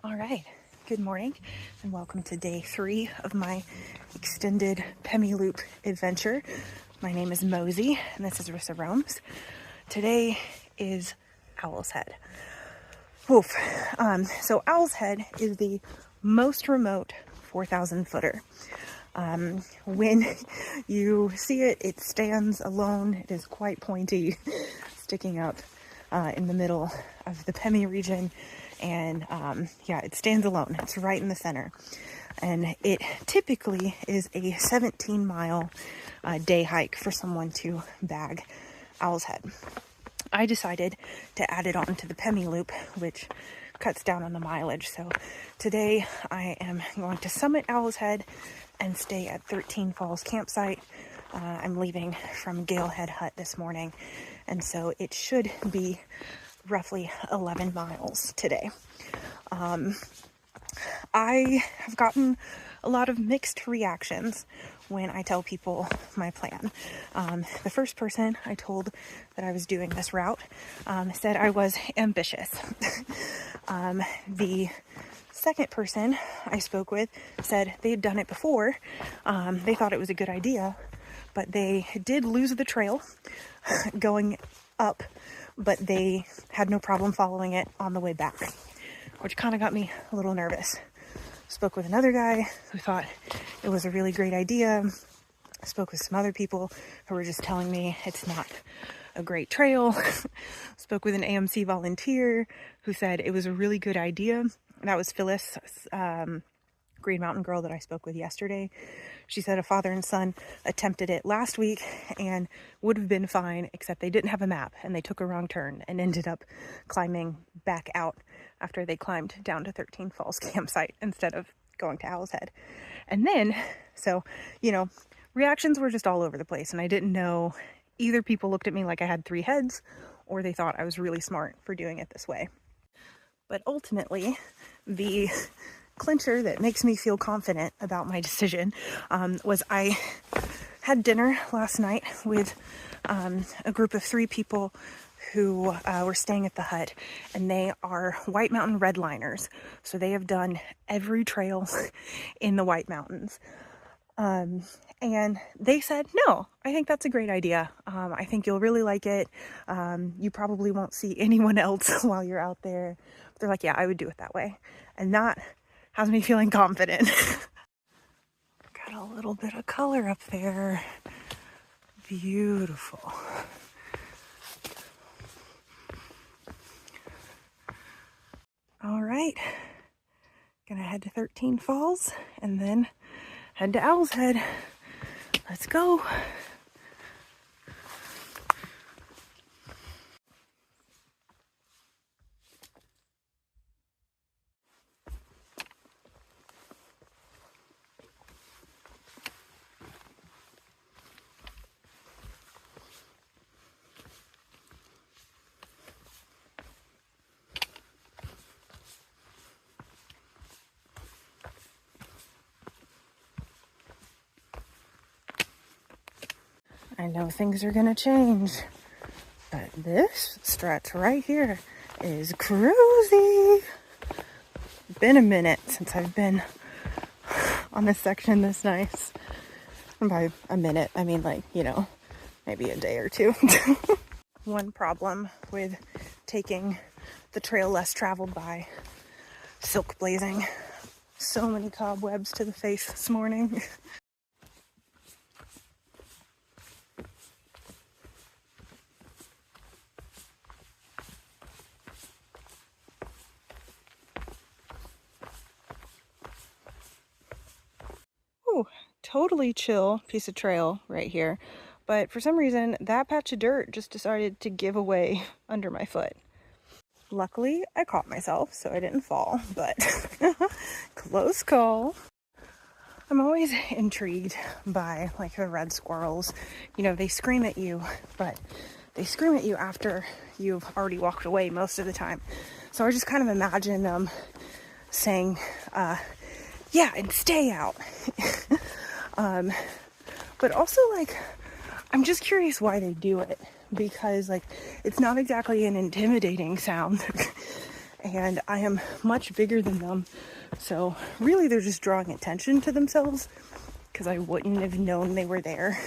All right, good morning and welcome to day 3 of my extended Pemi Loop adventure. My name is Mosey and this is Rissa Roams. Today is Owl's Head. Woof. So Owl's Head is the most remote 4,000 footer. When you see it, it stands alone. It is quite pointy, sticking up in the middle of the Pemi region. And it stands alone. It's right in the center. And it typically is a 17-mile day hike for someone to bag Owl's Head. I decided to add it on to the Pemi Loop, which cuts down on the mileage. So today I am going to summit Owl's Head and stay at 13 Falls campsite. I'm leaving from Galehead Hut this morning, and so it should be roughly 11 miles today. I have gotten a lot of mixed reactions when I tell people my plan. The first person I told that I was doing this route said I was ambitious. The second person I spoke with said they had done it before. They thought it was a good idea, but they did lose the trail going up, but they had no problem following it on the way back, which kind of got me a little nervous. Spoke with another guy who thought it was a really great idea. Spoke with some other people who were just telling me it's not a great trail. Spoke with an AMC volunteer who said it was a really good idea. That was Phyllis, Green Mountain girl that I spoke with yesterday. She said a father and son attempted it last week and would have been fine, except they didn't have a map and they took a wrong turn and ended up climbing back out after they climbed down to 13 Falls campsite instead of going to Owl's Head. And then, reactions were just all over the place, and I didn't know, either people looked at me like I had 3 heads or they thought I was really smart for doing it this way. But ultimately, the clincher that makes me feel confident about my decision was I had dinner last night with a group of 3 people who were staying at the hut, and they are White Mountain redliners. So they have done every trail in the White Mountains. And they said, no, I think that's a great idea. I think you'll really like it. You probably won't see anyone else while you're out there. They're like, yeah, I would do it that way. And that has me feeling confident. Got a little bit of color up there. Beautiful. All right. Gonna head to 13 Falls and then head to Owl's Head. Let's go. I know things are gonna change, but this stretch right here is cruisy. Been a minute since I've been on this section this nice. And by a minute, I mean maybe a day or 2. One problem with taking the trail less traveled by, silk blazing. So many cobwebs to the face this morning. Ooh, totally chill piece of trail right here. But for some reason, that patch of dirt just decided to give away under my foot. Luckily, I caught myself, so I didn't fall, but close call. I'm always intrigued by the red squirrels. They scream at you, but they scream at you after you've already walked away most of the time. So I just kind of imagine them saying, yeah, and stay out. But also I'm just curious why they do it, because it's not exactly an intimidating sound. and I am much bigger than them. So really they're just drawing attention to themselves, because I wouldn't have known they were there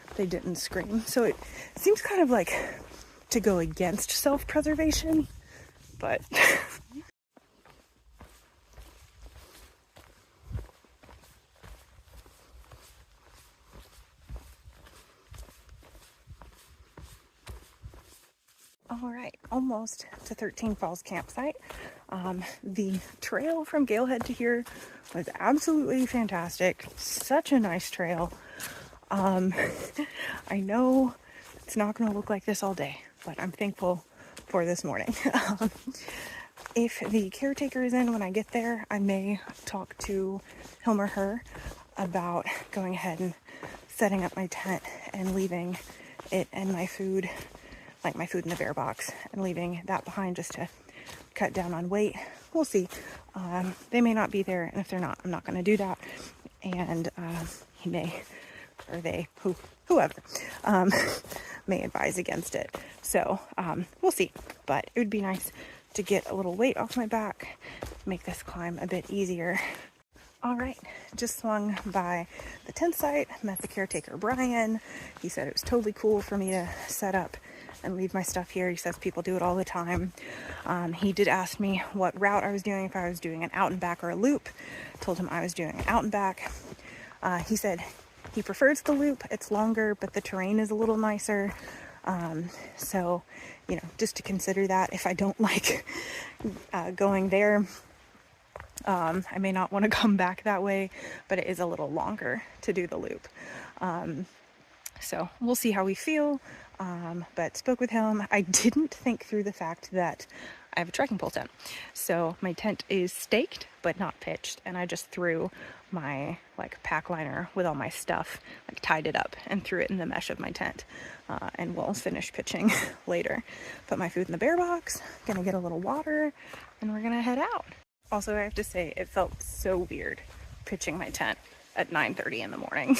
if they didn't scream. So it seems kind of like to go against self-preservation, but all right, almost to 13 Falls campsite. The trail from Galehead to here was absolutely fantastic. Such a nice trail. I know it's not going to look like this all day, but I'm thankful for this morning. If the caretaker is in when I get there, I may talk to him or her about going ahead and setting up my tent and leaving it and my food, like my food in the bear box, and leaving that behind just to cut down on weight. We'll see. They may not be there, and if they're not, I'm not going to do that. And he may, or they, whoever, may advise against it. So we'll see. But it would be nice to get a little weight off my back, make this climb a bit easier. All right, just swung by the tent site, met the caretaker, Brian. He said it was totally cool for me to set up and leave my stuff here. He says people do it all the time. He did ask me what route I was doing, if I was doing an out and back or a loop. Told him I was doing an out and back. He said he prefers the loop. It's longer, but the terrain is a little nicer. So, you know, just to consider that if I don't like going there. I may not want to come back that way, but it is a little longer to do the loop. So we'll see how we feel. But spoke with him. I didn't think through the fact that I have a trekking pole tent. So my tent is staked, but not pitched. And I just threw my pack liner with all my stuff, tied it up and threw it in the mesh of my tent. And we'll finish pitching later. Put my food in the bear box, gonna get a little water, and we're gonna head out. Also, I have to say, it felt so weird pitching my tent at 9:30 in the morning.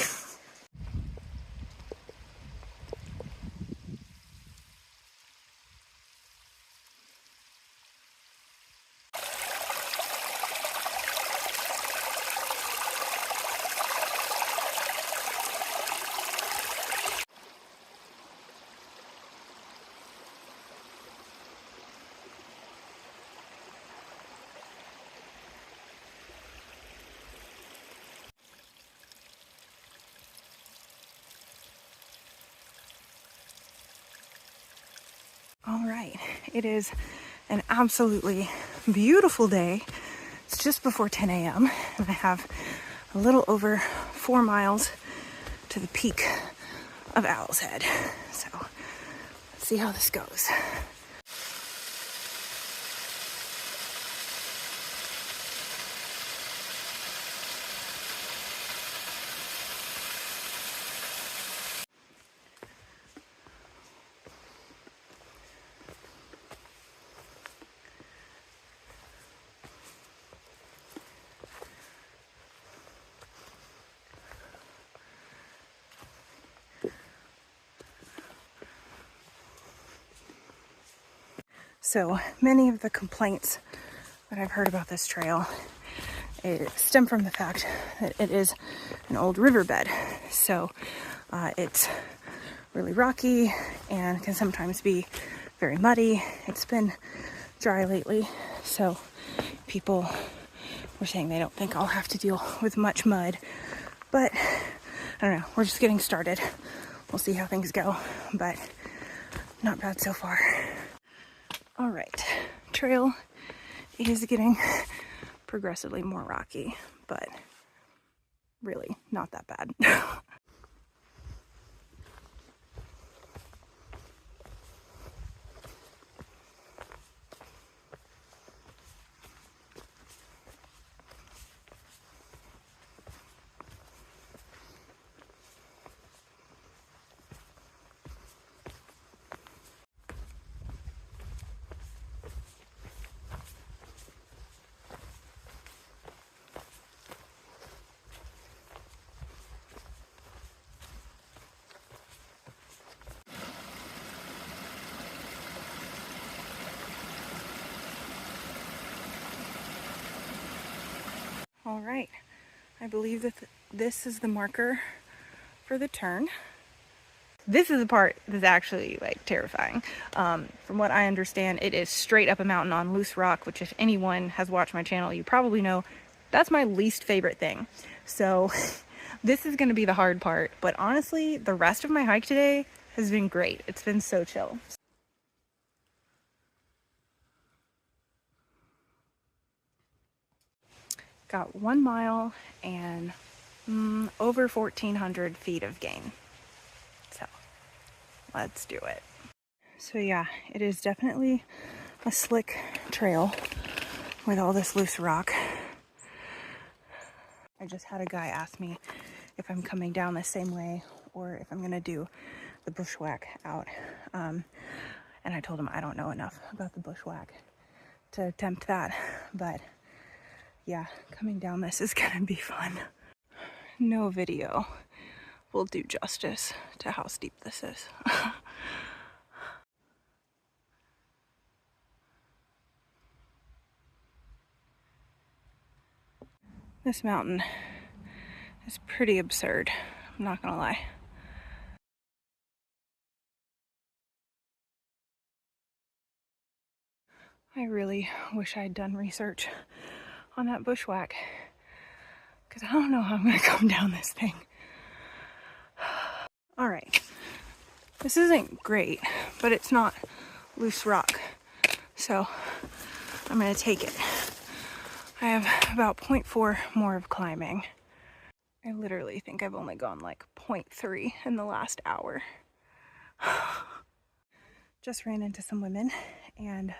All right, it is an absolutely beautiful day. It's just before 10 a.m. and I have a little over 4 miles to the peak of Owl's Head. So let's see how this goes. So many of the complaints that I've heard about this trail stem from the fact that it is an old riverbed. So it's really rocky and can sometimes be very muddy. It's been dry lately, so people were saying they don't think I'll have to deal with much mud. But I don't know, we're just getting started. We'll see how things go, but not bad so far. All right, trail is getting progressively more rocky, but really not that bad. All right, I believe that this is the marker for the turn. This is the part that's actually like terrifying. From what I understand, it is straight up a mountain on loose rock, which if anyone has watched my channel, you probably know that's my least favorite thing. So this is going to be the hard part, but honestly, the rest of my hike today has been great. It's been so chill. Got 1 mile and over 1,400 feet of gain. So let's do it. So yeah, it is definitely a slick trail with all this loose rock. I just had a guy ask me if I'm coming down the same way or if I'm gonna do the bushwhack out. And I told him I don't know enough about the bushwhack to attempt that, but yeah, coming down this is gonna be fun. No video will do justice to how steep this is. This mountain is pretty absurd, I'm not gonna lie. I really wish I'd done research on that bushwhack, because I don't know how I'm gonna come down this thing. All right, this isn't great, but it's not loose rock, so I'm gonna take it. I have about 0.4 more of climbing. I literally think I've only gone like 0.3 in the last hour. Just ran into some women and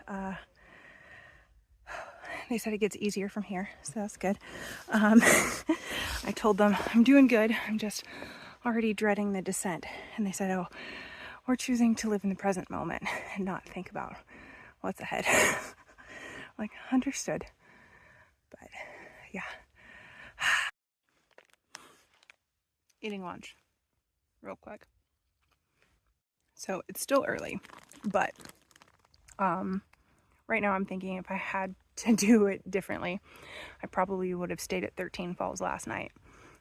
they said it gets easier from here, so that's good. I told them I'm doing good, I'm just already dreading the descent. And they said, oh, we're choosing to live in the present moment and not think about what's ahead. Like, understood. But yeah. Eating lunch real quick. So it's still early, but right now I'm thinking if I had to do it differently, I probably would have stayed at 13 Falls last night,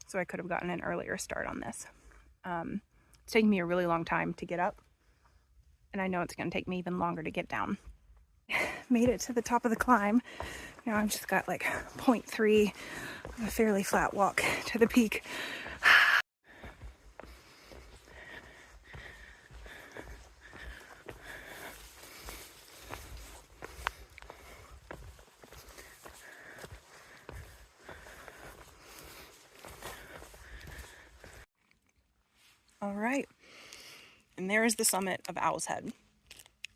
so I could have gotten an earlier start on this. It's taking me a really long time to get up, and I know it's going to take me even longer to get down. Made it to the top of the climb. Now I've just got like 0.3 of a fairly flat walk to the peak. All right, and there is the summit of Owl's Head.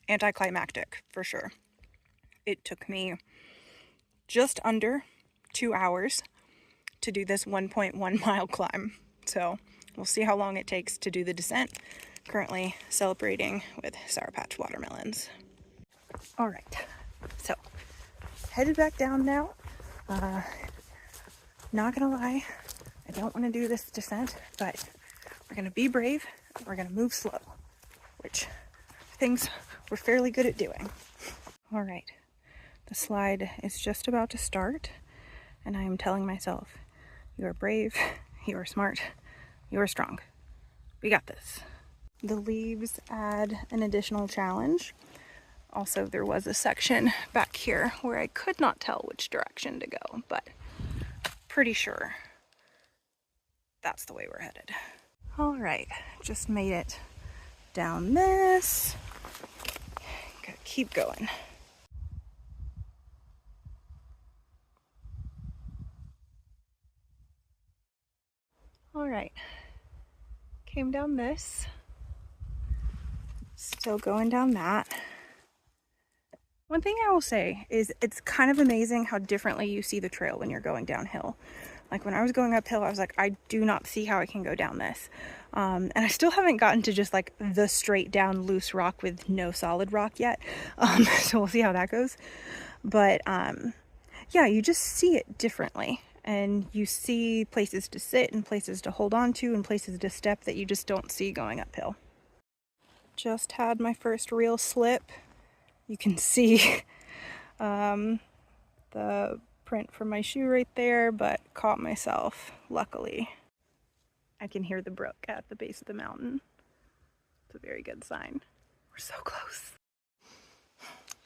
Anticlimactic, for sure. It took me just under 2 hours to do this 1.1 mile climb. So we'll see how long it takes to do the descent. Currently celebrating with Sour Patch watermelons. All right, so headed back down now. Not gonna lie, I don't want to do this descent, but we're gonna be brave. We're gonna move slow, which things we're fairly good at doing. All right, the slide is just about to start, and I am telling myself, you are brave, you are smart, you are strong. We got this. The leaves add an additional challenge. Also, there was a section back here where I could not tell which direction to go, but pretty sure that's the way we're headed. All right, just made it down this. Gotta keep going. All right, came down this. Still going down that. One thing I will say is it's kind of amazing how differently you see the trail when you're going downhill. Like when I was going uphill, I was like, I do not see how I can go down this. And I still haven't gotten to just like the straight down loose rock with no solid rock yet. So we'll see how that goes. But yeah, you just see it differently. And you see places to sit and places to hold on to and places to step that you just don't see going uphill. Just had my first real slip. You can see the footprint from my shoe right there, but caught myself, luckily. I can hear the brook at the base of the mountain. It's a very good sign. We're so close.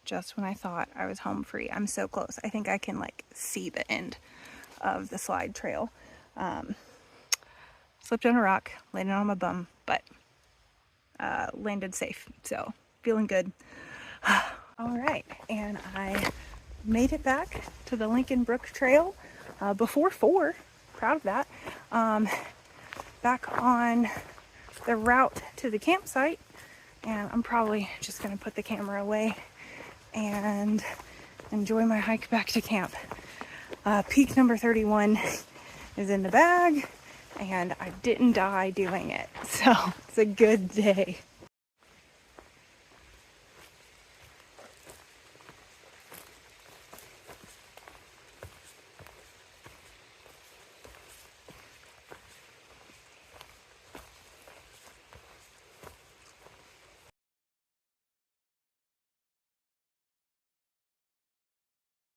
Just when I thought I was home free, I'm so close. I think I can like see the end of the slide trail. Slipped on a rock, landed on my bum, but landed safe, so feeling good. All right, and I made it back to the Lincoln Brook Trail before 4. Proud of that. Back on the route to the campsite, and I'm probably just gonna put the camera away and enjoy my hike back to camp. Peak number 31 is in the bag, and I didn't die doing it, so it's a good day.